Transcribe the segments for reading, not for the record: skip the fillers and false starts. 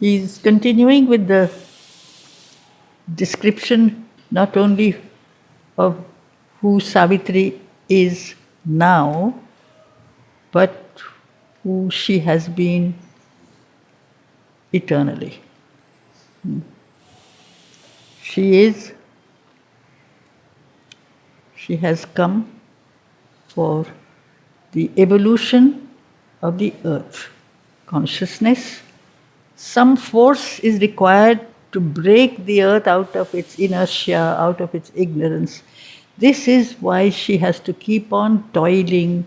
He's continuing with the description not only of who Savitri is now, but who she has been eternally. She has come for the evolution of the earth. Consciousness, some force is required to break the earth out of its inertia, out of its ignorance. This is why she has to keep on toiling,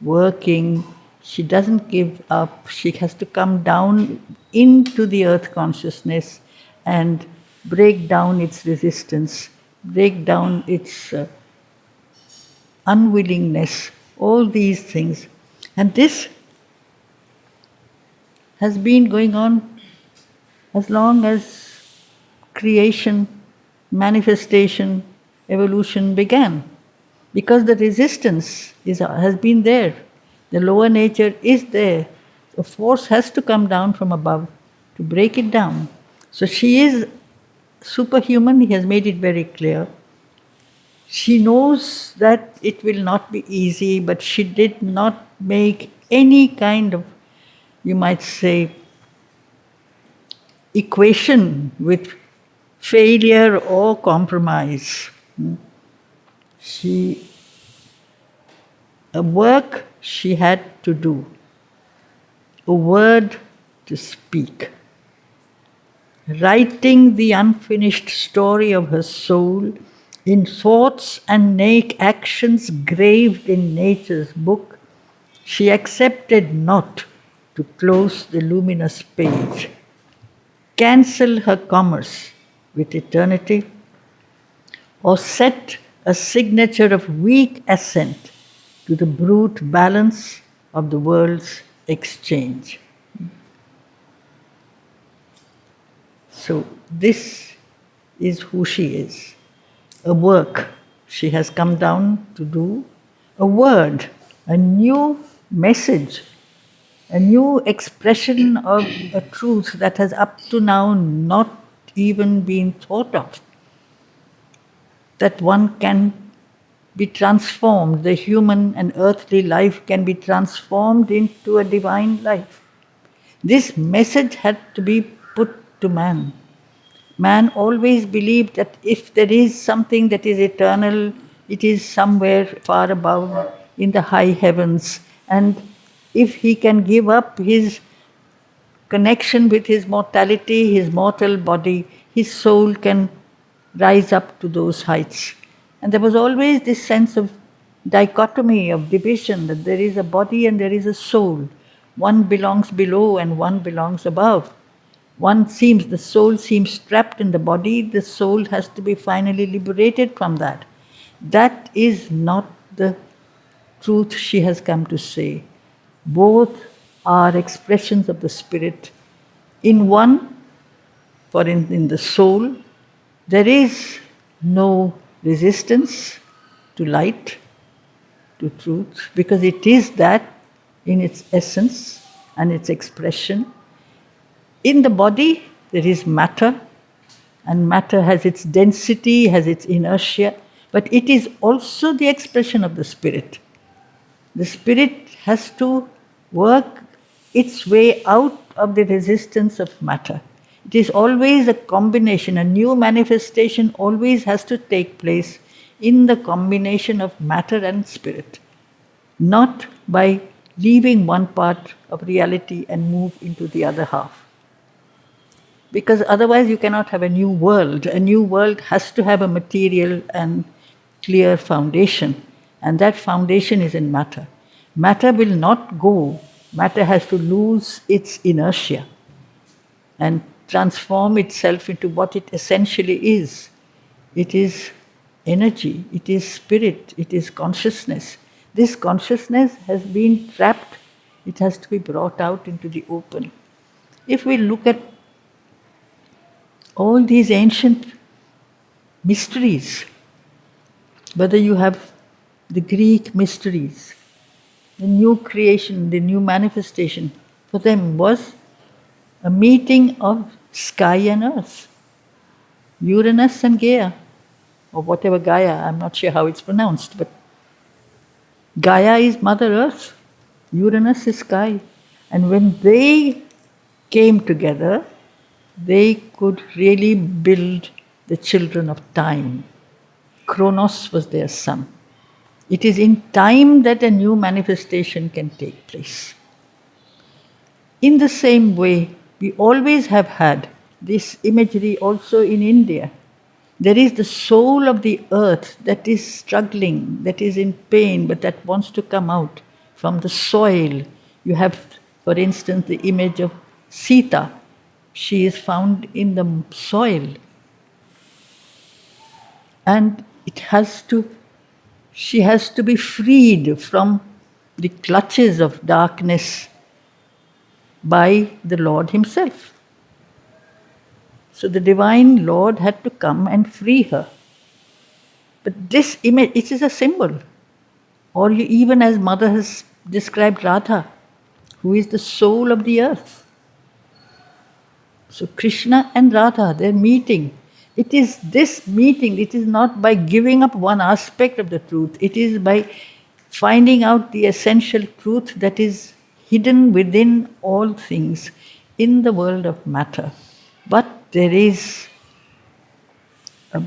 working. She doesn't give up. She has to come down into the earth consciousness and break down its resistance, break down its unwillingness, all these things. And this has been going on as long as creation, manifestation, evolution began. Because the resistance has been there. The lower nature is there. The force has to come down from above to break it down. So she is superhuman, he has made it very clear. She knows that it will not be easy, but she did not make any kind of, you might say, equation with failure or compromise. A work she had to do, a word to speak, writing the unfinished story of her soul in thoughts and actions graved in nature's book. She accepted not to close the luminous page, cancel her commerce with eternity, or set a signature of weak assent to the brute balance of the world's exchange. So this is who she is. A work she has come down to do, a word, a new message, a new expression of a truth that has up to now not even been thought of. That one can be transformed, the human and earthly life can be transformed into a divine life. This message had to be put to man. Man always believed that if there is something that is eternal, it is somewhere far above in the high heavens. And if he can give up his connection with his mortality, his mortal body, his soul can rise up to those heights. And there was always this sense of dichotomy, of division, that there is a body and there is a soul. One belongs below and one belongs above. The soul seems trapped in the body, the soul has to be finally liberated from that. That is not the truth she has come to say. Both are expressions of the spirit. In one, in the soul, there is no resistance to light, to truth, because it is that in its essence and its expression. In the body, there is matter, and matter has its density, has its inertia, but it is also the expression of the spirit. The spirit has to work its way out of the resistance of matter. It is always a combination, a new manifestation always has to take place in the combination of matter and spirit, not by leaving one part of reality and move into the other half. Because otherwise you cannot have a new world. A new world has to have a material and clear foundation, and that foundation is in matter. Matter will not go. Matter has to lose its inertia and transform itself into what it essentially is. It is energy, it is spirit, it is consciousness. This consciousness has been trapped, it has to be brought out into the open. If we look at all these ancient mysteries, whether you have the Greek mysteries, the new creation, the new manifestation, for them was a meeting of sky and earth, Uranus and Gaia, or whatever Gaia, I'm not sure how it's pronounced, but Gaia is Mother Earth, Uranus is sky. And when they came together, they could really build the children of time. Kronos was their son. It is in time that a new manifestation can take place. In the same way, we always have had this imagery also in India. There is the soul of the earth that is struggling, that is in pain, but that wants to come out from the soil. You have, for instance, the image of Sita. She is found in the soil. And she has to be freed from the clutches of darkness by the Lord Himself. So the Divine Lord had to come and free her. But this image, it is a symbol. Or even as Mother has described Radha, who is the soul of the earth. So Krishna and Radha, they're meeting. It is this meeting, it is not by giving up one aspect of the truth, it is by finding out the essential truth that is hidden within all things in the world of matter. But there is a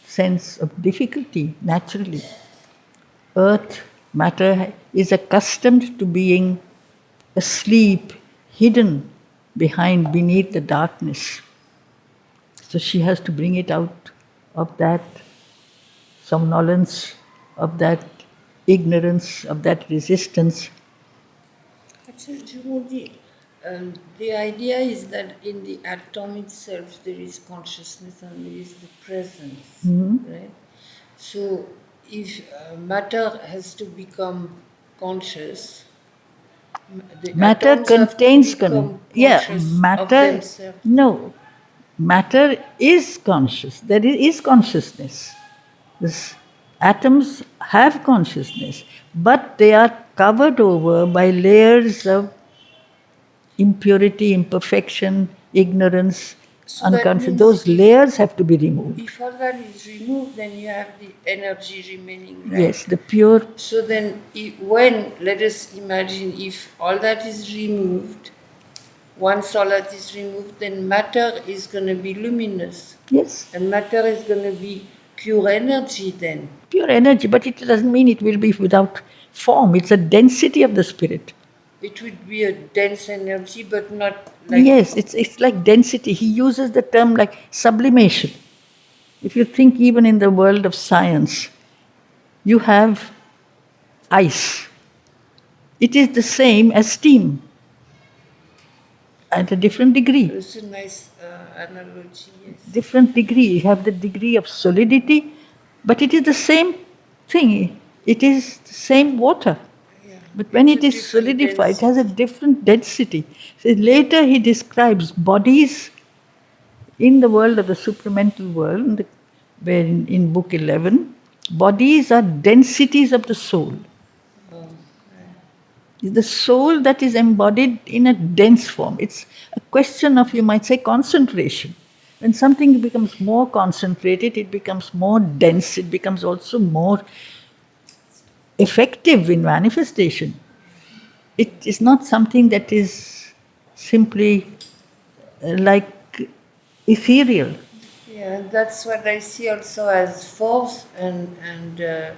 sense of difficulty, naturally. Earth, matter, is accustomed to being asleep, hidden beneath the darkness. So she has to bring it out of that somnolence, of that ignorance, of that resistance. Actually, Jhumurji, the idea is that in the atom itself there is consciousness and there is the presence, right? So if matter has to become conscious, the Matter atoms have to contains become conscious of themselves. No, matter is conscious. There is consciousness. This atoms have consciousness, but they are covered over by layers of impurity, imperfection, ignorance, So unconscious. Those layers have to be removed. If all that is removed, then you have the energy remaining, right? Yes, the pure. So then, when, let us imagine, if all that is removed, once all that is removed, then matter is going to be luminous. Yes. And matter is going to be pure energy then. Pure energy, but it doesn't mean it will be without form. It's a density of the spirit. It would be a dense energy, but not like... Yes, it's like density. He uses the term like sublimation. If you think even in the world of science, you have ice. It is the same as steam at a different degree. It's a nice analogy, yes. Different degree. You have the degree of solidity, but it is the same thing. It is the same water. But when it is solidified, it has a different density. So later he describes bodies in the world of the supramental world, where in book 11, bodies are densities of the soul. It's the soul that is embodied in a dense form. It's a question of, you might say, concentration. When something becomes more concentrated, it becomes more dense, it becomes also more effective in manifestation. It is not something that is simply like ethereal. Yeah, that's what I see also as force, and there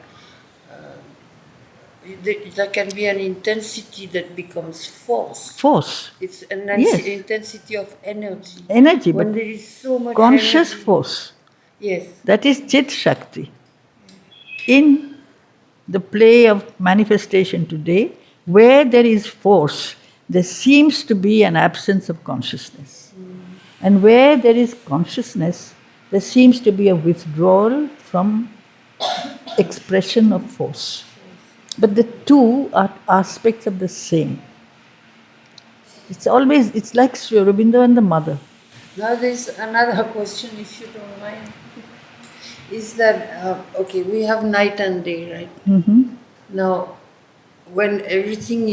can be an intensity that becomes force. Force. It's an intensity of energy. Energy, when but there is so much conscious energy. force. Yes. That is Chit Shakti. In the play of manifestation today, where there is force, there seems to be an absence of consciousness. And where there is consciousness, there seems to be a withdrawal from expression of force. But the two are aspects of the same. It's like Sri Aurobindo and the mother. Now there's another question, if you don't mind. Is that, okay, we have night and day, right? Mm-hmm. Now, when everything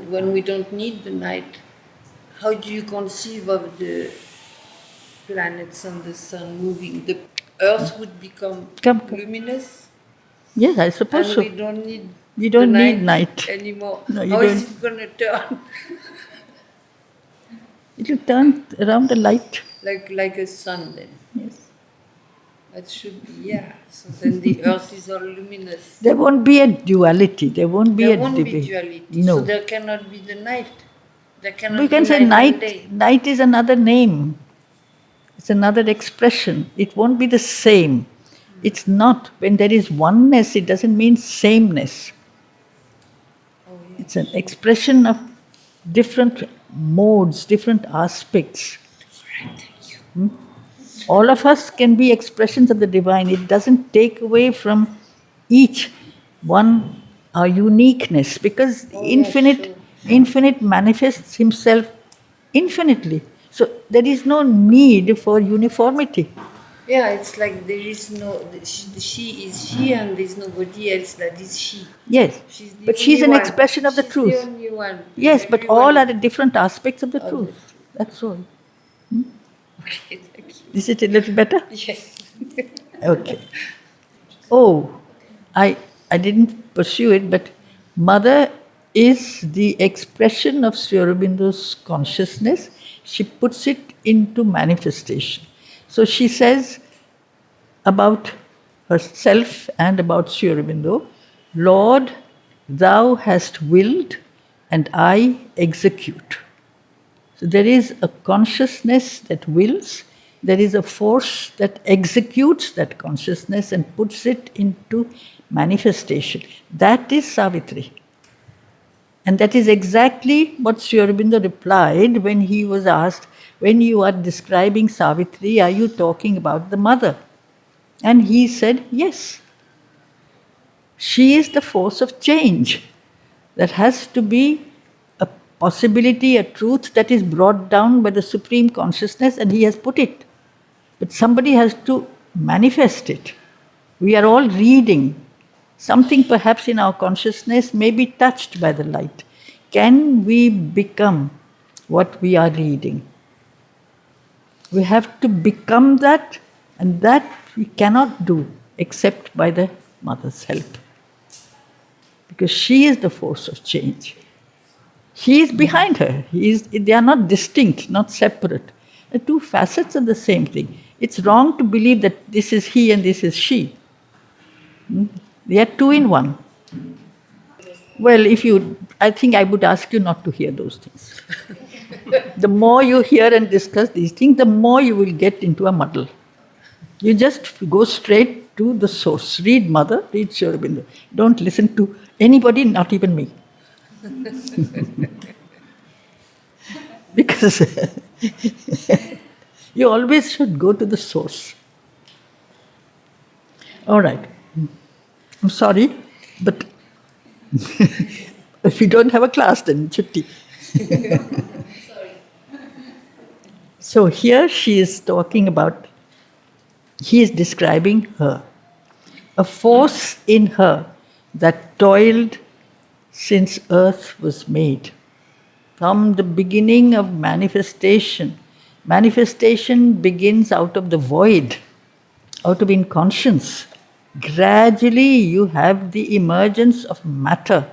when we don't need the night, how do you conceive of the planets and the sun moving? The Earth would become Come. luminous, Yes, I suppose and so. we don't need You don't the need night anymore. No, you How is don't. it going to turn? It will turn around the light. like a sun then? Yes. That should be, yeah. So then the Earth is all luminous. There won't be a duality. There won't be There a won't be debate. duality. No. So there cannot be the night. There cannot We can be say night and night. day. Night is another name. It's another expression. It won't be the same. It's not. When there is oneness, it doesn't mean sameness. Oh, yeah. It's an expression of different modes, different aspects. All of us can be expressions of the divine. It doesn't take away from each one our uniqueness, because Oh, yeah, sure. infinite manifests himself infinitely. So there is no need for uniformity. Yeah, it's like there is no, she is she and there's nobody else that is she. Yes, She's the but she's only an one. expression of the She's truth. the only one. Yes, but all are the different aspects of the Of the truth. truth. That's all. Okay, thank you. Is it a little better? Yes. Okay. Oh, I didn't pursue it, but Mother is the expression of Sri Aurobindo's consciousness. She puts it into manifestation. So she says about herself and about Sri Aurobindo, Lord, thou hast willed and I execute. So there is a consciousness that wills, there is a force that executes that consciousness and puts it into manifestation. That is Savitri. And that is exactly what Sri Aurobindo replied when he was asked, when you are describing Savitri, are you talking about the mother? And he said, yes. She is the force of change. That has to be a possibility, a truth that is brought down by the Supreme Consciousness, and he has put it. But somebody has to manifest it. We are all reading. Something perhaps in our consciousness may be touched by the light. Can we become what we are reading? We have to become that, and that we cannot do except by the Mother's help. Because she is the force of change. He is behind her. They are not distinct, not separate. The two facets are the same thing. It's wrong to believe that this is he and this is she. They are two in one. Well, I think I would ask you not to hear those things. The more you hear and discuss these things, the more you will get into a muddle. You just go straight to the source. Read Mother, read Sri Aurobindo. Don't listen to anybody, not even me. Because you always should go to the source. All right. I'm sorry, but if you don't have a class, then chutti. So here she is talking about, he is describing her, a force in her that toiled since earth was made. From the beginning of manifestation, manifestation begins out of the void, out of inconscience. Gradually you have the emergence of matter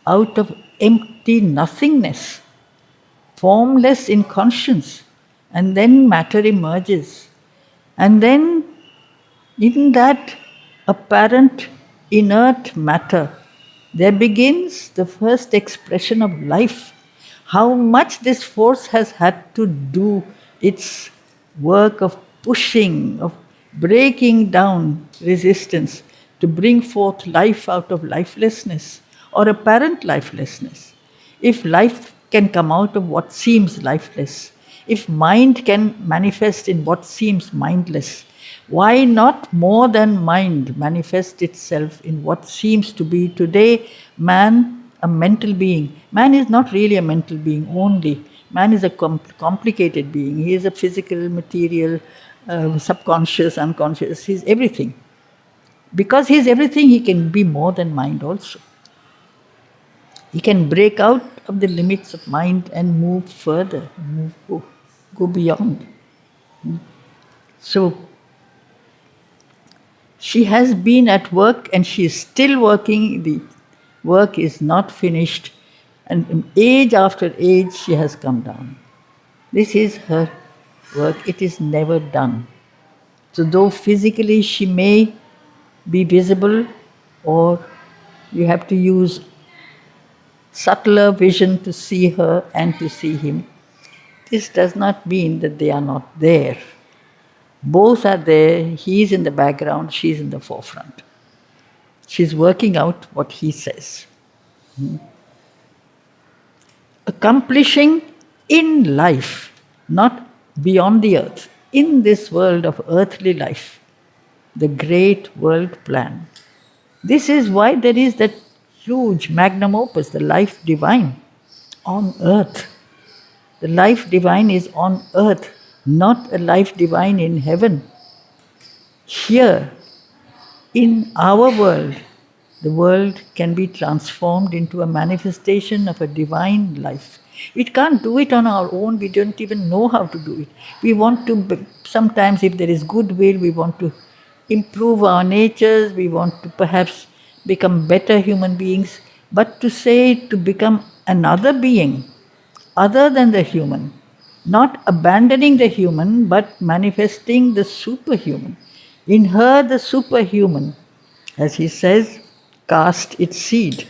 out of empty nothingness, formless inconscience, and then matter emerges. And then in that apparent inert matter, there begins the first expression of life. How much this force has had to do its work of pushing, of breaking down resistance to bring forth life out of lifelessness or apparent lifelessness. If life can come out of what seems lifeless, if mind can manifest in what seems mindless, why not more than mind manifest itself in what seems to be today man, a mental being? Man is not really a mental being only. Man is a complicated being. He is a physical, material, subconscious, unconscious. He's everything. Because he's everything, he can be more than mind also. He can break out of the limits of mind and move further, go beyond. So, she has been at work and she is still working. The work is not finished. And age after age, she has come down. This is her work. It is never done. So, though physically she may be visible, or you have to use subtler vision to see her and to see him, this does not mean that they are not there. Both are there. He is in the background, she is in the forefront. She's working out what he says. Accomplishing in life, not beyond the earth, in this world of earthly life, the great world plan. This is why there is that huge magnum opus, the life divine, on earth. The life divine is on earth, not a life divine in heaven. Here, in our world, the world can be transformed into a manifestation of a divine life. We can't do it on our own, we don't even know how to do it. We want to, sometimes if there is goodwill, we want to improve our natures, we want to perhaps become better human beings, but to say to become another being, other than the human, not abandoning the human, but manifesting the superhuman. In her, the superhuman, as he says, cast its seed.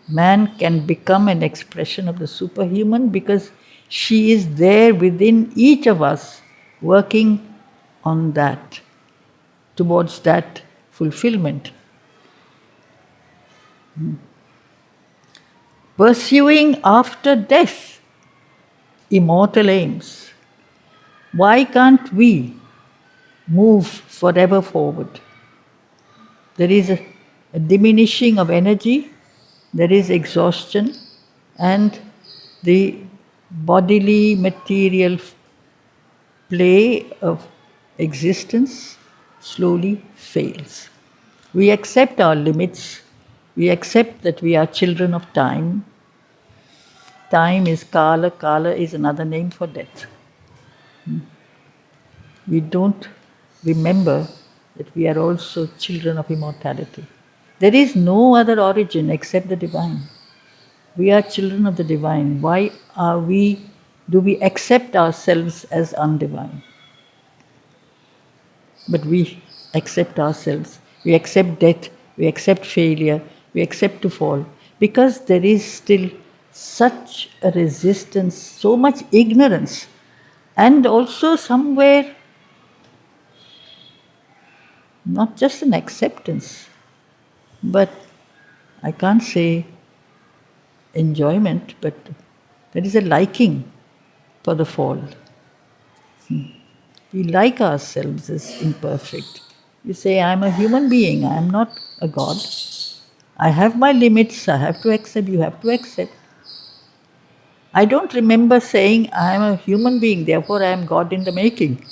Man can become an expression of the superhuman because she is there within each of us, working on that, towards that fulfillment. Pursuing after death immortal aims. Why can't we move forever forward? There is a diminishing of energy, there is exhaustion, and the bodily material play of existence slowly fails. We accept our limits, we accept that we are children of time. Time is Kala, Kala is another name for death. We don't remember that we are also children of immortality. There is no other origin except the divine. We are children of the divine. Why do we accept ourselves as undivine? But we accept ourselves. We accept death, we accept failure, we accept to fall. Because there is still such a resistance, so much ignorance, and also somewhere not just an acceptance, but I can't say enjoyment, but there is a liking for the fall. We like ourselves as imperfect. You say, I'm a human being, I am not a god. I have my limits, I have to accept, you have to accept. I don't remember saying, I am a human being, therefore I am God in the making.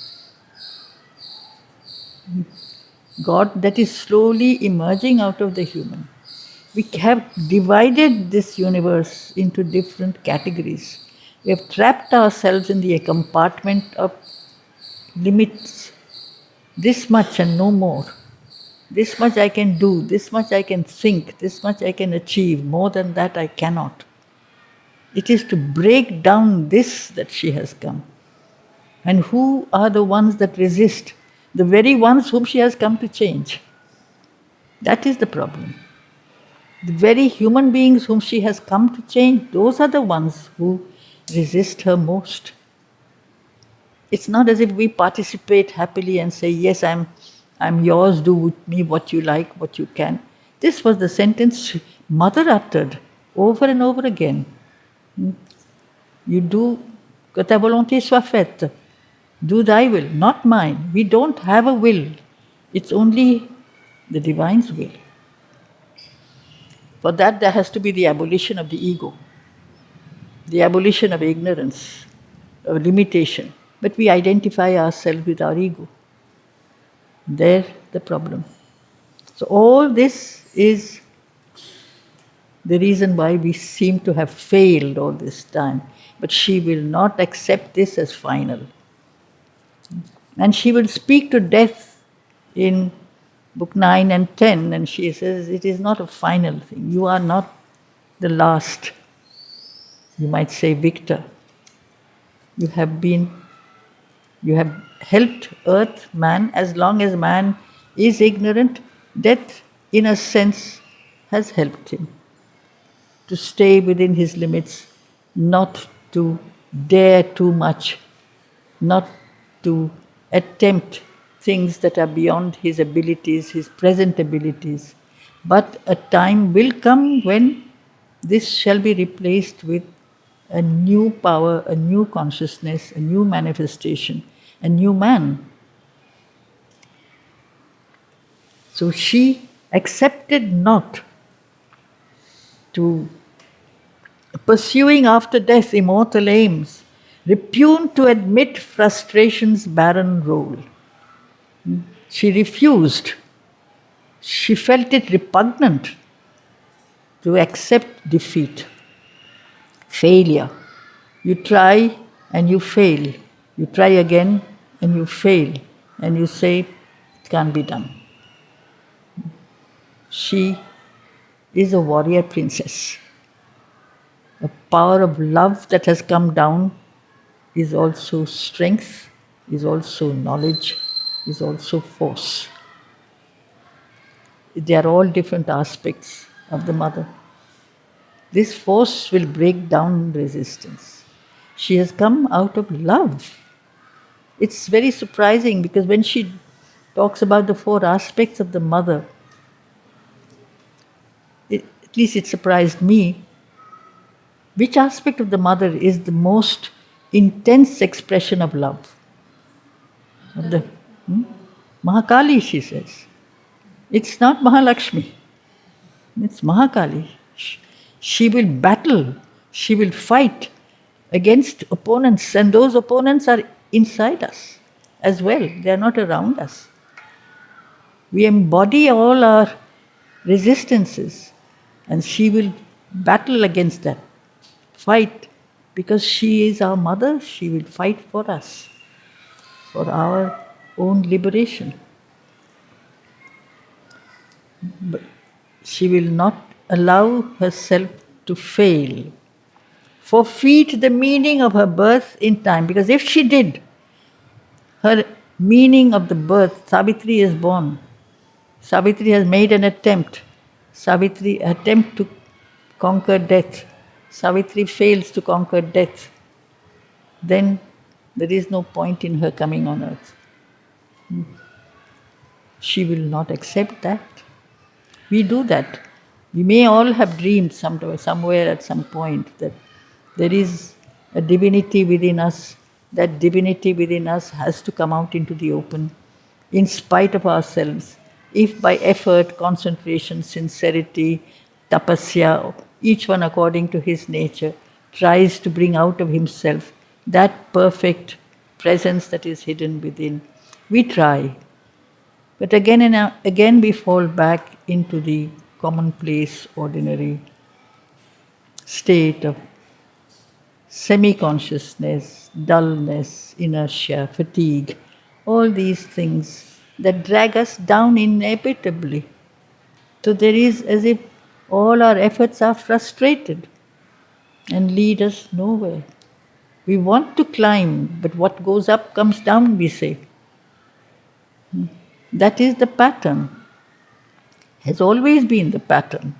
God that is slowly emerging out of the human. We have divided this universe into different categories. We have trapped ourselves in the compartment of limits. This much and no more. This much I can do, this much I can think, this much I can achieve, more than that I cannot. It is to break down this that she has come. And who are the ones that resist? The very ones whom she has come to change. That is the problem. The very human beings whom she has come to change, those are the ones who resist her most. It's not as if we participate happily and say, yes, I'm yours, do with me what you like, what you can. This was the sentence Mother uttered over and over again. You do, que ta volonté soit faite. Do thy will, not mine. We don't have a will. It's only the divine's will. For that, there has to be the abolition of the ego, the abolition of ignorance, of limitation. But we identify ourselves with our ego. There, the problem. So all this is the reason why we seem to have failed all this time. But she will not accept this as final. And she will speak to death in book 9 and 10, and she says, it is not a final thing. You are not the last, you might say, victor. You have helped earth, man. As long as man is ignorant, death, in a sense, has helped him to stay within his limits, not to dare too much, not to attempt things that are beyond his abilities, his present abilities. But a time will come when this shall be replaced with a new power, a new consciousness, a new manifestation, a new man. So she accepted not to pursuing after death immortal aims, repugned to admit frustration's barren role. She refused. She felt it repugnant to accept defeat, failure. You try and you fail. You try again and you fail. And you say, it can't be done. She is a warrior princess. The power of love that has come down is also strength, is also knowledge, is also force. They are all different aspects of the mother. This force will break down resistance. She has come out of love. It's very surprising because when she talks about the 4 aspects of the mother, at least it surprised me, which aspect of the mother is the most intense expression of love? Of the Mahakali, she says. It's not Mahalakshmi. It's Mahakali. She will battle. She will fight against opponents. And those opponents are inside us as well. They are not around us. We embody all our resistances. And she will battle against that. Fight. Because she is our mother, she will fight for us. For our own liberation. But she will not allow herself to fail, forfeit the meaning of her birth in time. Because if she did, her meaning of the birth, Savitri is born. Savitri has made an attempt. Savitri attempt to conquer death. Savitri fails to conquer death. Then there is no point in her coming on earth. She will not accept that. We do that. We may all have dreamed somewhere at some point that there is a divinity within us. That divinity within us has to come out into the open in spite of ourselves. If by effort, concentration, sincerity, tapasya, each one according to his nature, tries to bring out of himself that perfect presence that is hidden within. We try. But again and again we fall back into the commonplace, ordinary state of semi-consciousness, dullness, inertia, fatigue, all these things that drag us down inevitably. So there is as if all our efforts are frustrated and lead us nowhere. We want to climb, but what goes up comes down, we say. That is the pattern. Has always been the pattern.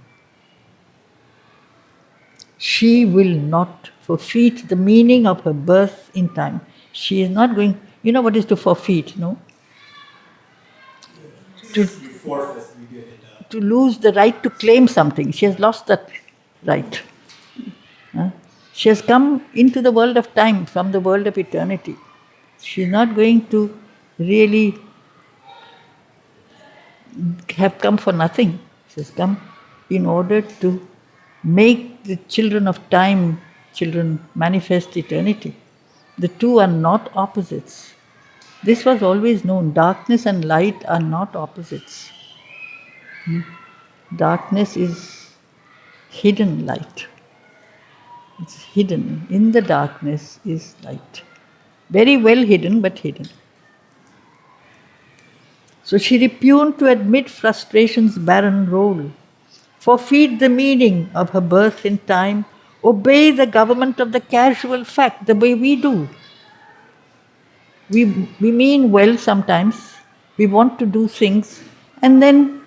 She will not forfeit the meaning of her birth in time. She is not going. You know what is to forfeit, no? To lose the right to claim something. She has lost that right. She has come into the world of time from the world of eternity. She is not going to really have come for nothing. She has come in order to make the children of time, children manifest eternity. The two are not opposites. This was always known. Darkness and light are not opposites. Darkness is hidden light. It's hidden. In the darkness is light. Very well hidden, but hidden. So she repugned to admit frustration's barren role, forfeit the meaning of her birth in time, obey the government of the casual fact the way we do. We mean well sometimes, we want to do things, and then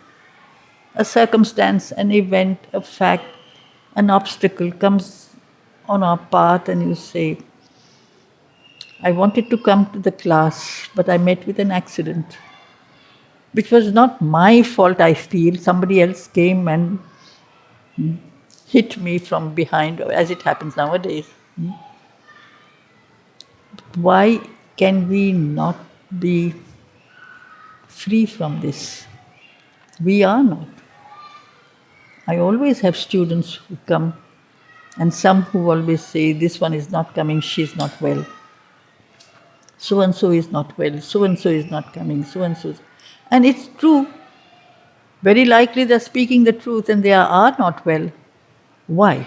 a circumstance, an event, a fact, an obstacle comes on our path, and you say, I wanted to come to the class, but I met with an accident, which was not my fault, I feel. Somebody else came and hit me from behind, as it happens nowadays. Why can we not be free from this? We are not. I always have students who come, and some who always say, this one is not coming, she's not well. So and so is not well, so and so is not coming, so and so is. And it's true. Very likely they're speaking the truth and they are not well. Why?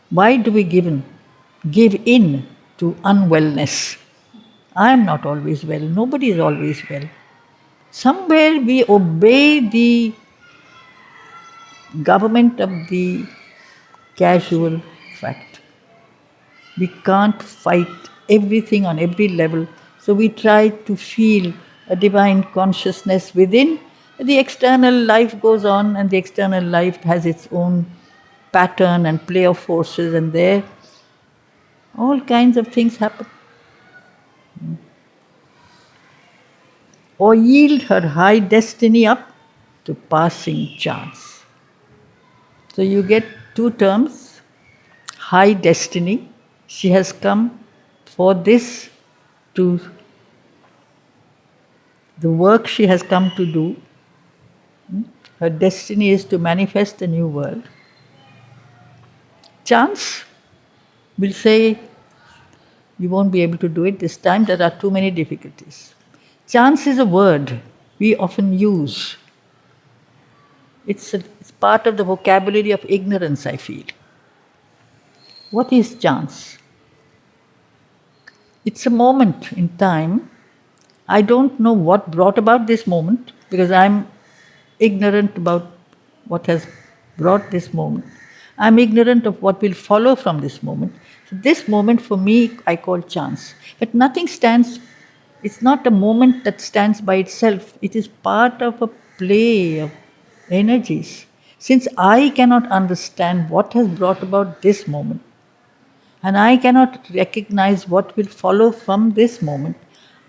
Why do we give in to unwellness? I am not always well, nobody is always well. Somewhere we obey the government of the casual fact. We can't fight everything on every level, so we try to feel a divine consciousness within. The external life goes on, and the external life has its own pattern and play of forces, and there all kinds of things happen. Or yield her high destiny up to passing chance. So you get two terms, high destiny. She has come for this, to the work she has come to do. Her destiny is to manifest a new world. Chance will say, you won't be able to do it this time, there are too many difficulties. Chance is a word we often use. It's part of the vocabulary of ignorance, I feel. What is chance? It's a moment in time. I don't know what brought about this moment, because I'm ignorant about what has brought this moment. I'm ignorant of what will follow from this moment. So this moment for me I call chance. But nothing stands, it's not a moment that stands by itself. It is part of a play of energies. Since I cannot understand what has brought about this moment, and I cannot recognize what will follow from this moment,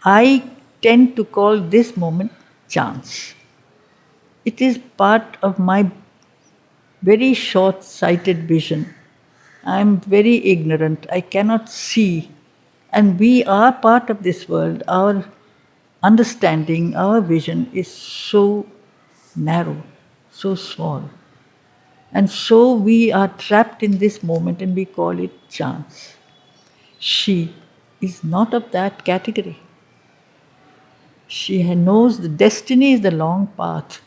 I tend to call this moment chance. It is part of my very short-sighted vision. I am very ignorant, I cannot see. And we are part of this world. Our understanding, our vision is so narrow, so small. And so we are trapped in this moment and we call it chance. She is not of that category. She knows the destiny is the long path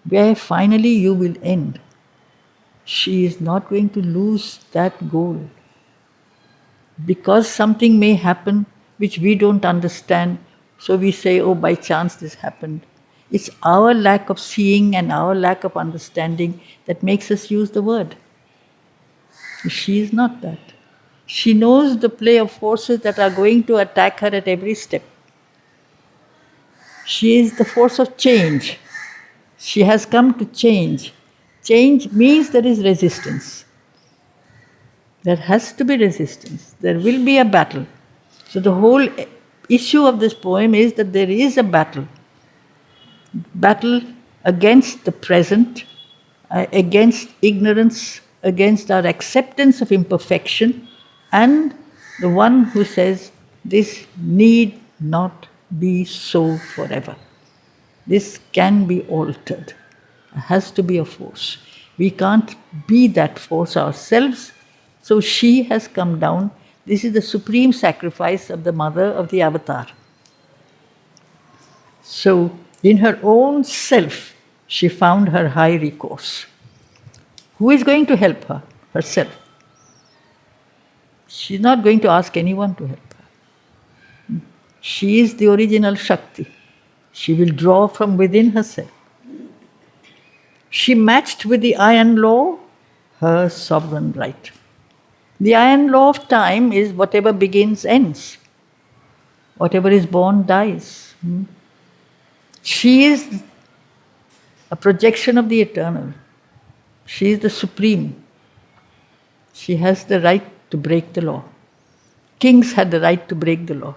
where finally you will end. She is not going to lose that goal. Because something may happen which we don't understand, so we say, oh, by chance this happened. It's our lack of seeing and our lack of understanding that makes us use the word. She is not that. She knows the play of forces that are going to attack her at every step. She is the force of change. She has come to change. Change means there is resistance. There has to be resistance. There will be a battle. So the whole issue of this poem is that there is a battle. Battle against the present, against ignorance, against our acceptance of imperfection, and the one who says, this need not be so forever. This can be altered. There has to be a force. We can't be that force ourselves. So she has come down. This is the supreme sacrifice of the mother of the avatar. So in her own self, she found her high recourse. Who is going to help her? Herself. She's not going to ask anyone to help her. She is the original Shakti. She will draw from within herself. She matched with the iron law her sovereign right. The iron law of time is whatever begins ends. Whatever is born dies. She is a projection of the eternal. She is the supreme. She has the right to break the law. Kings had the right to break the law.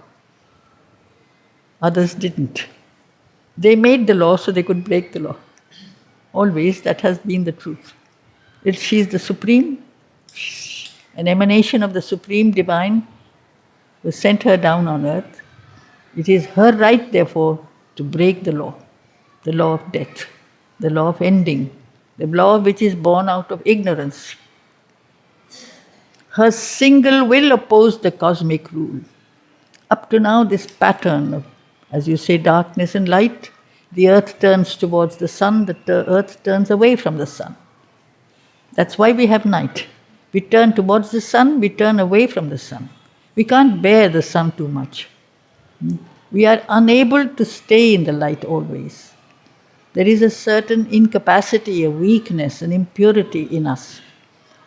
Others didn't. They made the law so they could break the law. Always that has been the truth. She is the supreme, an emanation of the supreme divine who sent her down on earth. It is her right, therefore, to break the law of death, the law of ending, the law which is born out of ignorance. Her single will opposed the cosmic rule. Up to now, this pattern of, as you say, darkness and light, the earth turns towards the sun, the earth turns away from the sun. That's why we have night. We turn towards the sun, we turn away from the sun. We can't bear the sun too much. We are unable to stay in the light always. There is a certain incapacity, a weakness, an impurity in us.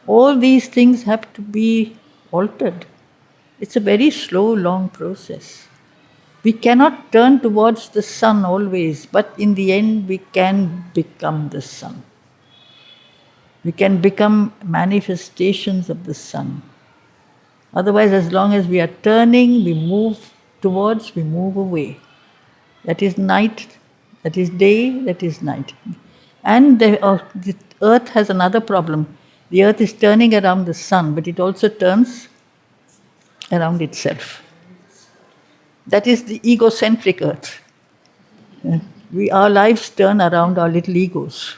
All these things have to be altered. It's a very slow, long process. We cannot turn towards the sun always, but in the end we can become the sun. We can become manifestations of the sun. Otherwise, as long as we are turning, we move towards, we move away. That is night, that is day, that is night. And the earth has another problem. The earth is turning around the sun, but it also turns around itself. That is the egocentric earth. Our lives turn around our little egos.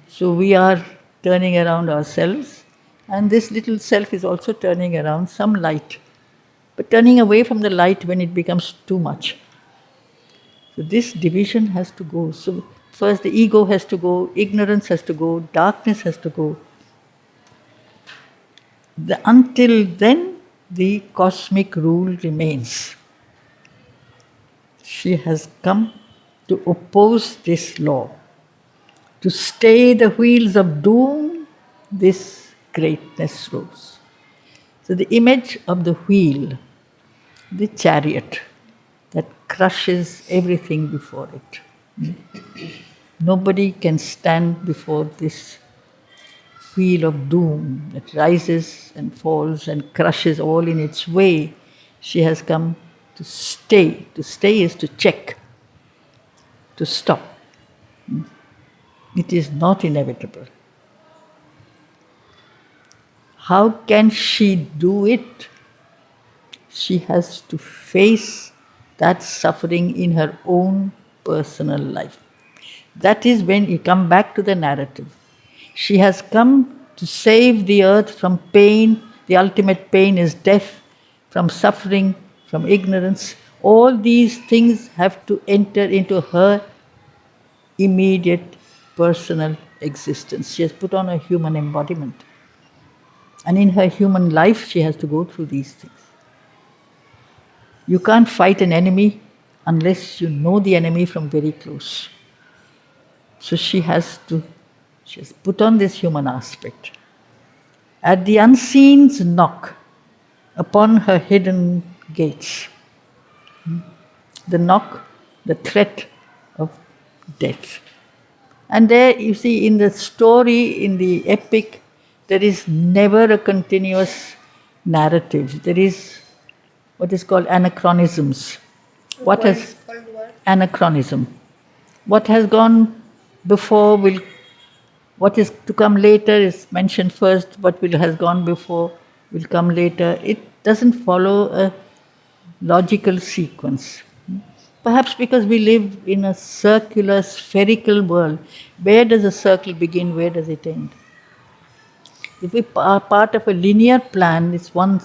So we are turning around ourselves, and this little self is also turning around some light, but turning away from the light when it becomes too much. So this division has to go. So first the ego has to go, ignorance has to go, darkness has to go. Until then, the cosmic rule remains. She has come to oppose this law, to stay the wheels of doom. This greatness rose. So the image of the wheel, the chariot that crushes everything before it. Nobody can stand before this wheel of doom that rises and falls and crushes all in its way. She has come to stay. To stay is to check, to stop. It is not inevitable. How can she do it? She has to face that suffering in her own personal life. That is when you come back to the narrative. She has come to save the earth from pain. The ultimate pain is death, from suffering, from ignorance. All these things have to enter into her immediate personal existence. She has put on a human embodiment. And in her human life, she has to go through these things. You can't fight an enemy unless you know the enemy from very close. So she has put on this human aspect. At the unseen's knock upon her hidden gates, the knock, the threat of death. And there, you see, in the story, in the epic, there is never a continuous narrative. There is what is called anachronisms. What is called what? Anachronism. What has gone before what is to come later is mentioned first. What has gone before will come later. It doesn't follow a logical sequence. Perhaps because we live in a circular, spherical world. Where does a circle begin? Where does it end? If we are part of a linear plan, this one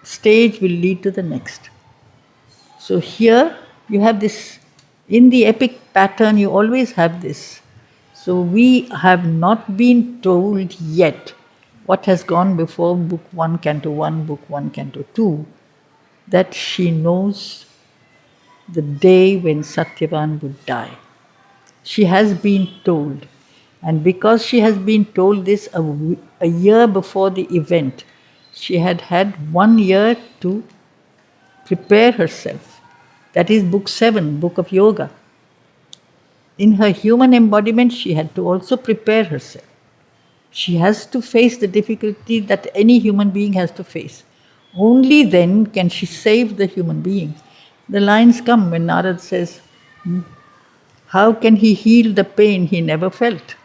stage will lead to the next. So here you have this, in the epic pattern you always have this. So we have not been told yet what has gone before Book 1, Canto 1, Book 1, Canto 2, that she knows the day when Satyavan would die. She has been told. And because she has been told this a year before the event, she had had 1 year to prepare herself. That is Book 7, Book of Yoga. In her human embodiment, she had to also prepare herself. She has to face the difficulty that any human being has to face. Only then can she save the human being. The lines come when Narad says, how can he heal the pain he never felt?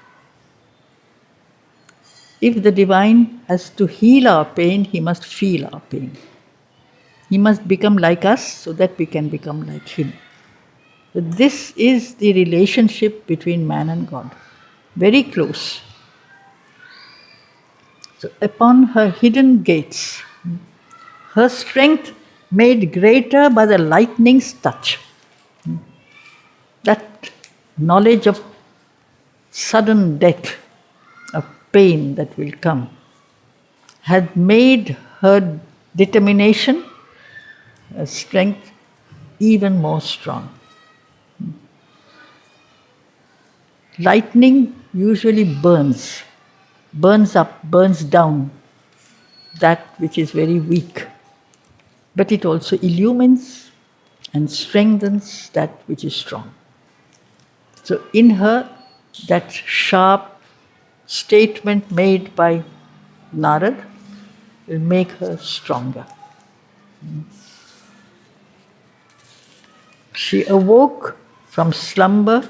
If the divine has to heal our pain, he must feel our pain. He must become like us so that we can become like him. So this is the relationship between man and God. Very close. So upon her hidden gates, her strength made greater by the lightning's touch. That knowledge of sudden death, of pain that will come, had made her determination, her strength, even more strong. Lightning usually burns up, burns down that which is very weak. But it also illumines and strengthens that which is strong. So in her, that sharp statement made by Narad will make her stronger. She awoke from slumber.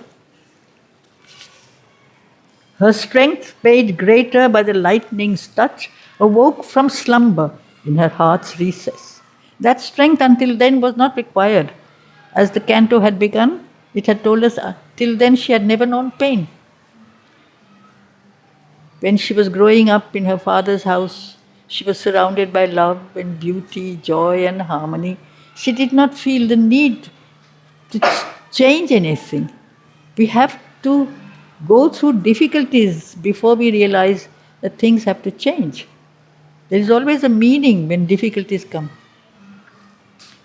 Her strength, made greater by the lightning's touch, awoke from slumber in her heart's recess. That strength until then was not required. As the canto had begun, it had told us till then she had never known pain. When she was growing up in her father's house, she was surrounded by love and beauty, joy and harmony. She did not feel the need to change anything. We have to go through difficulties before we realize that things have to change. There is always a meaning when difficulties come.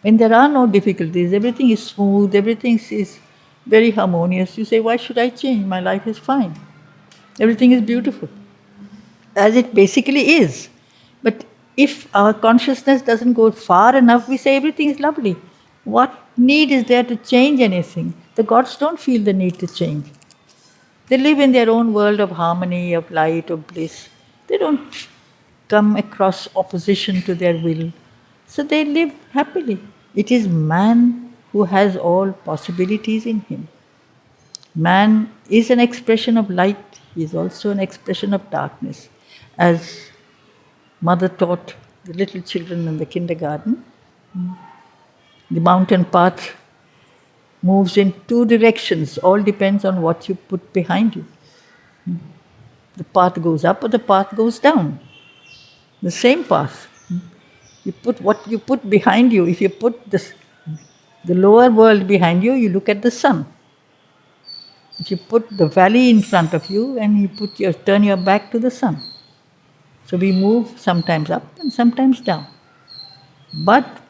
When there are no difficulties, everything is smooth, everything is very harmonious. You say, why should I change? My life is fine. Everything is beautiful. As it basically is. But if our consciousness doesn't go far enough, we say everything is lovely. What need is there to change anything? The gods don't feel the need to change. They live in their own world of harmony, of light, of bliss. They don't come across opposition to their will. So they live happily. It is man who has all possibilities in him. Man is an expression of light, he is also an expression of darkness. As Mother taught the little children in the kindergarten, the mountain path moves in two directions, all depends on what you put behind you. The path goes up or the path goes down. The same path. You put what you put behind you. If you put the lower world behind you, you look at the sun. If you put the valley in front of you and you turn your back to the sun. So we move sometimes up and sometimes down. But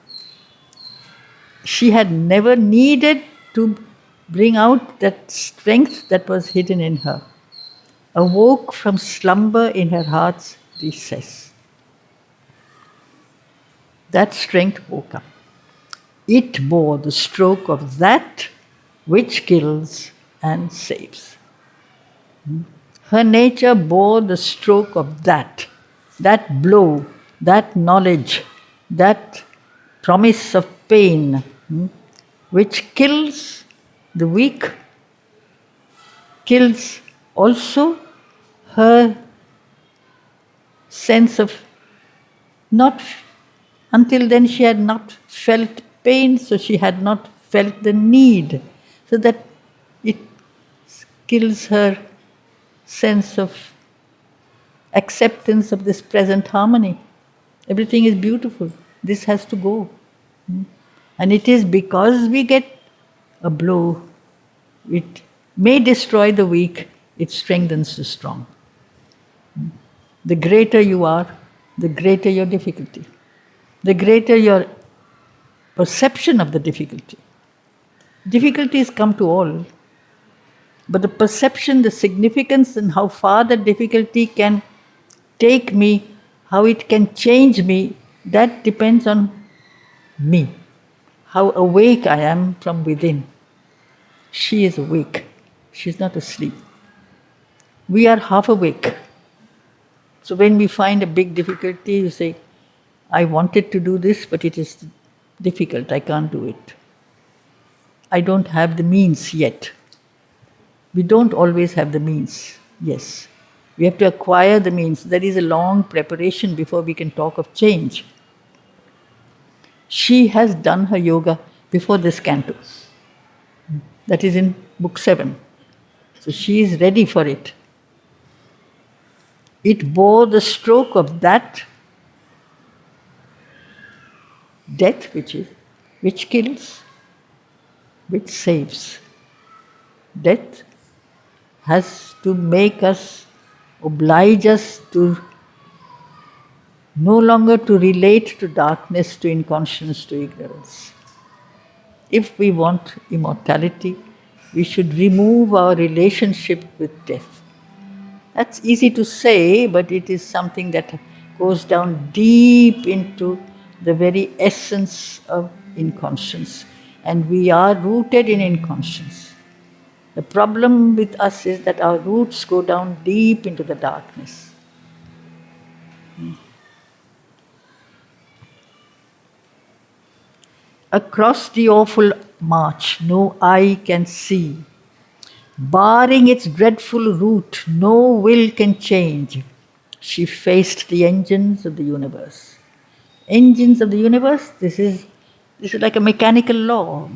she had never needed to bring out that strength that was hidden in her. Awoke from slumber in her heart's recess. That strength woke up. It bore the stroke of that which kills and saves. Her nature bore the stroke of that blow, that knowledge, that promise of pain, which kills the weak, kills also her sense of not. Until then she had not felt pain, so she had not felt the need. So that it kills her sense of acceptance of this present harmony. Everything is beautiful. This has to go. And it is because we get a blow, it may destroy the weak, it strengthens the strong. The greater you are, the greater your difficulty. The greater your perception of the difficulty. Difficulties come to all, but the perception, the significance, and how far the difficulty can take me, how it can change me, that depends on me. How awake I am from within. She is awake. She's not asleep. We are half awake. So when we find a big difficulty, you say, I wanted to do this, but it is difficult. I can't do it. I don't have the means yet. We don't always have the means, yes. We have to acquire the means. There is a long preparation before we can talk of change. She has done her yoga before this canto. That is in book 7. So she is ready for it. It bore the stroke of that death which kills, which saves. Death has to make us, oblige us to no longer to relate to darkness, to inconscience, to ignorance. If we want immortality, we should remove our relationship with death. That's easy to say, but it is something that goes down deep into the very essence of inconscience. And we are rooted in inconscience. The problem with us is that our roots go down deep into the darkness. Across the awful march, no eye can see. Barring its dreadful route, no will can change. She faced the engines of the universe. Engines of the universe, this is like a mechanical law.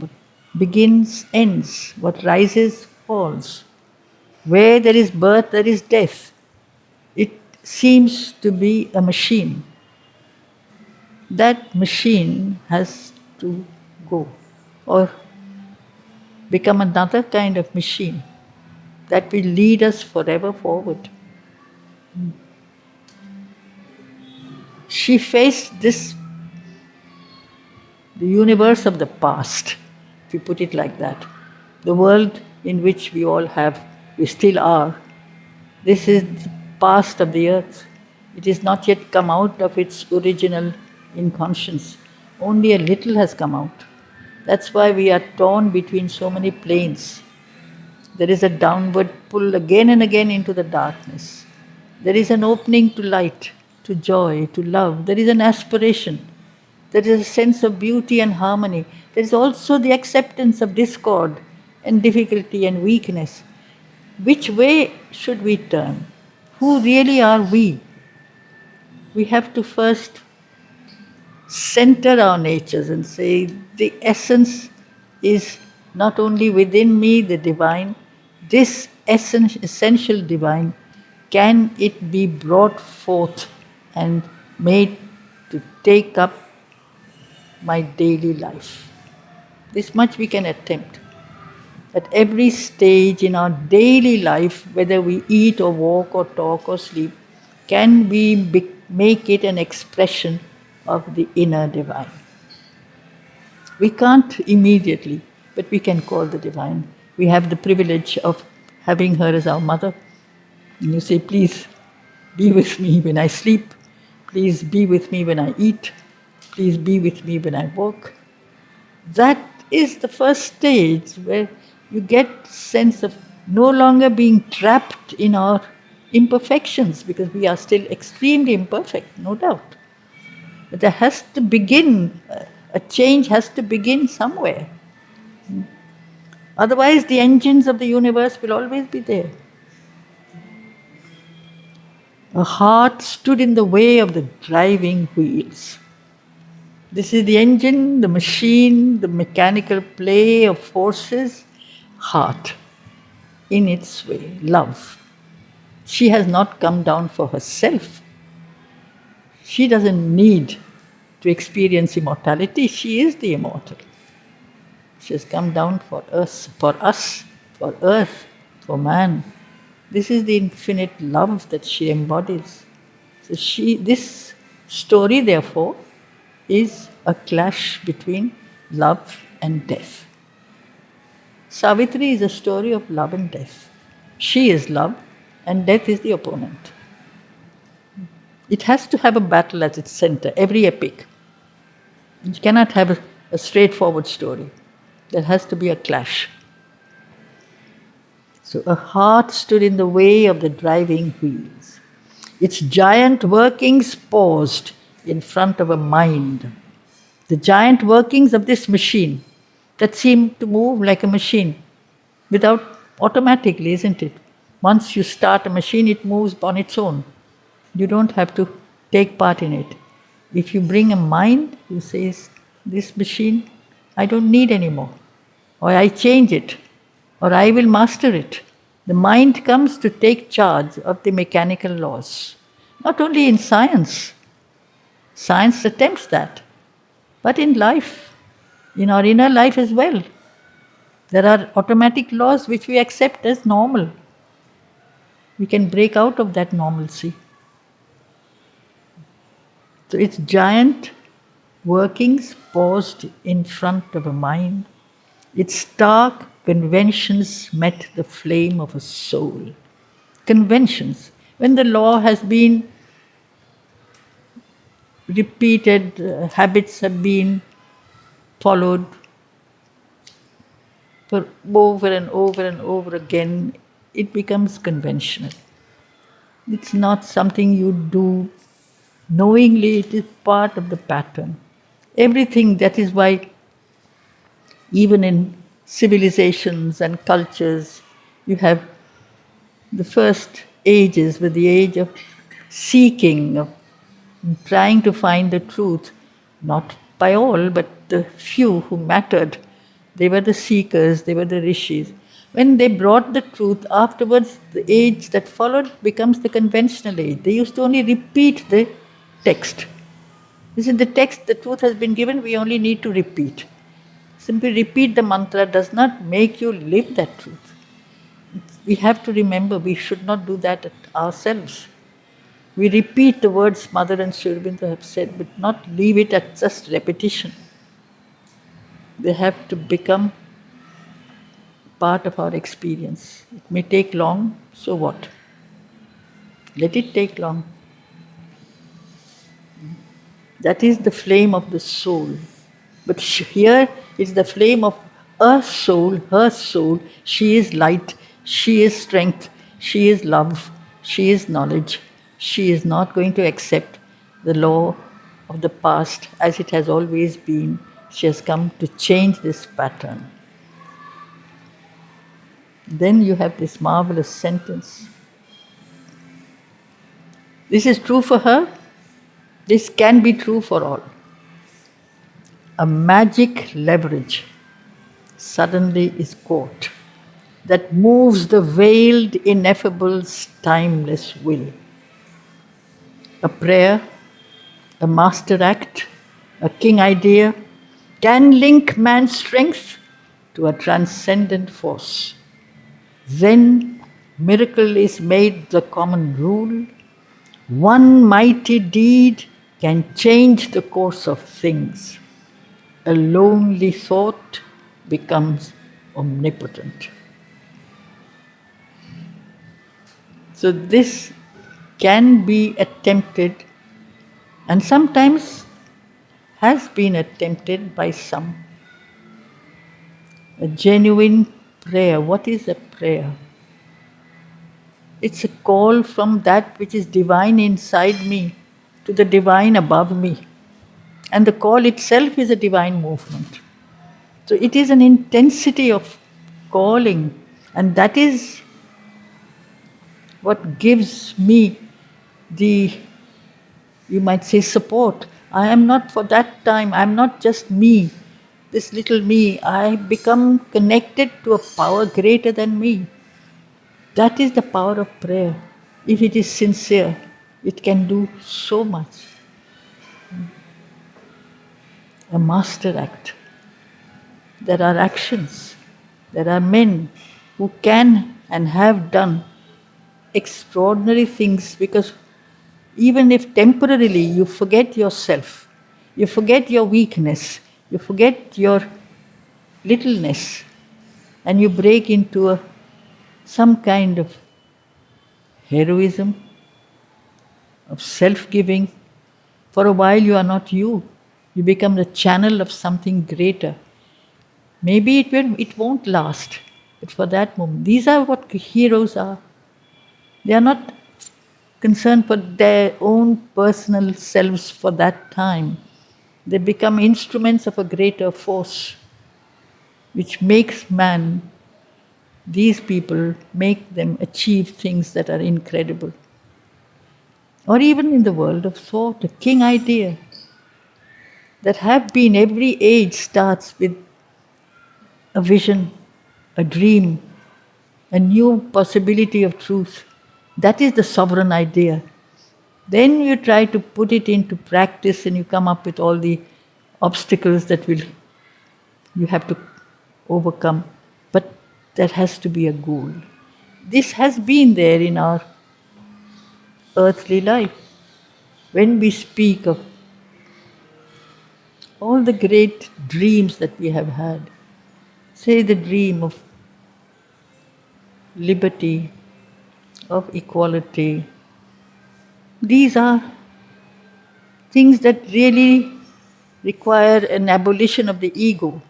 Begins, ends. What rises, falls. Where there is birth, there is death. It seems to be a machine. That machine has to go or become another kind of machine that will lead us forever forward. She faced this, the universe of the past, if you put it like that. The world in which we all have, we still are. This is the past of the earth. It is not yet come out of its original inconscience. Only a little has come out. That's why we are torn between so many planes. There is a downward pull again and again into the darkness. There is an opening to light, to joy, to love. There is an aspiration. There is a sense of beauty and harmony. There is also the acceptance of discord and difficulty and weakness. Which way should we turn? Who really are we? We have to first center our natures and say, the essence is not only within me, the divine, this essential divine, can it be brought forth and made to take up my daily life? This much we can attempt. At every stage in our daily life, whether we eat or walk or talk or sleep, can we make it an expression of the inner divine? We can't immediately, but we can call the divine. We have the privilege of having her as our mother. And you say, please be with me when I sleep. Please be with me when I eat. Please be with me when I walk. That is the first stage where you get sense of no longer being trapped in our imperfections, because we are still extremely imperfect, no doubt. But there has to begin, a change has to begin somewhere. Otherwise, the engines of the universe will always be there. A heart stood in the way of the driving wheels. This is the engine, the machine, the mechanical play of forces. Heart, in its way, love. She has not come down for herself. She doesn't need to experience immortality. She is the immortal. She has come down for us, for earth, for man. This is the infinite love that she embodies. So this story, therefore, is a clash between love and death. Savitri is a story of love and death. She is love, and death is the opponent. It has to have a battle at its center, every epic. You cannot have a straightforward story. There has to be a clash. So a heart stood in the way of the driving wheels. Its giant workings paused in front of a mind. The giant workings of this machine that seemed to move like a machine without automatically, isn't it? Once you start a machine, it moves on its own. You don't have to take part in it. If you bring a mind who says, this machine, I don't need anymore, or I change it, or I will master it, the mind comes to take charge of the mechanical laws. Not only in science, science attempts that, but in life, in our inner life as well. There are automatic laws which we accept as normal. We can break out of that normalcy. So its giant workings paused in front of a mind. Its stark conventions met the flame of a soul. Conventions. When the law has been repeated, habits have been followed for over and over and over again, it becomes conventional. It's not something you do knowingly, it is part of the pattern. Everything, that is why even in civilizations and cultures, you have the first ages with the age of seeking, of trying to find the truth, not by all, but the few who mattered. They were the seekers, they were the rishis. When they brought the truth, afterwards the age that followed becomes the conventional age. They used to only repeat the text. This is the text, the truth has been given, we only need to repeat. Simply repeat the mantra does not make you live that truth. We have to remember we should not do that ourselves. We repeat the words Mother and Sri Aurobindo have said, but not leave it at just repetition. They have to become part of our experience. It may take long, so what? Let it take long. That is the flame of the soul. But here is the flame of a soul, her soul. She is light, she is strength, she is love, she is knowledge. She is not going to accept the law of the past as it has always been. She has come to change this pattern. Then you have this marvelous sentence. This is true for her. This can be true for all. A magic leverage suddenly is caught that moves the veiled ineffable's timeless will. A prayer, a master act, a king idea can link man's strength to a transcendent force. When miracle is made the common rule, one mighty deed can change the course of things. A lonely thought becomes omnipotent. So this can be attempted, and sometimes has been attempted by some. A genuine prayer. What is a prayer? It's a call from that which is divine inside me to the divine above me. And the call itself is a divine movement. So it is an intensity of calling, and that is what gives me the, you might say, support. I am not for that time, I am not just me, this little me. I become connected to a power greater than me. That is the power of prayer. If it is sincere, it can do so much. A master act. There are actions, there are men who can and have done extraordinary things, because even if temporarily you forget yourself, you forget your weakness, you forget your littleness, and you break into some kind of heroism, of self-giving. For a while you are not you. You become the channel of something greater. Maybe it won't last, but for that moment. These are what heroes are. They are not concerned for their own personal selves for that time. They become instruments of a greater force, which makes man, these people, make them achieve things that are incredible. Or even in the world of thought, a king idea that have been, every age starts with a vision, a dream, a new possibility of truth. That is the sovereign idea. Then you try to put it into practice and you come up with all the obstacles that you have to overcome. But there has to be a goal. This has been there in our earthly life. When we speak of all the great dreams that we have had, say the dream of liberty, of equality, these are things that really require an abolition of the ego,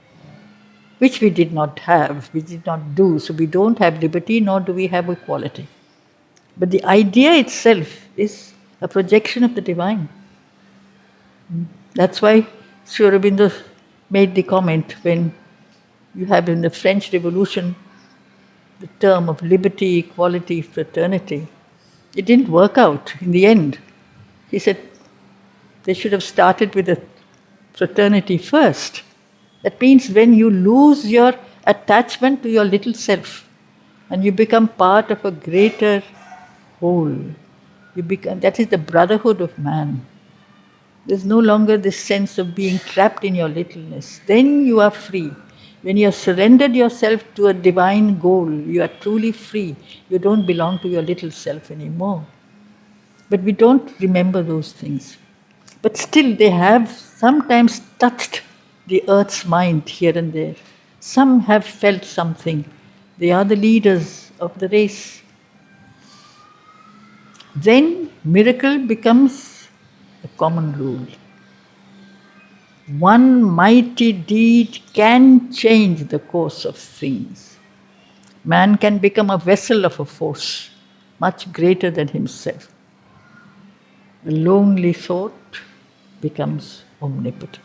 which we did not have, we did not do. So we don't have liberty, nor do we have equality. But the idea itself is a projection of the divine. That's why Sri Aurobindo made the comment, when you have in the French Revolution the term of liberty, equality, fraternity, it didn't work out in the end. He said they should have started with a fraternity first. That means when you lose your attachment to your little self and you become part of a greater whole, that is the brotherhood of man. There's no longer this sense of being trapped in your littleness. Then you are free. When you have surrendered yourself to a divine goal, you are truly free. You don't belong to your little self anymore. But we don't remember those things. But still, they have sometimes touched the earth's mind here and there. Some have felt something. They are the leaders of the race. Then miracle becomes a common rule. One mighty deed can change the course of things. Man can become a vessel of a force much greater than himself. A lonely thought becomes omnipotent.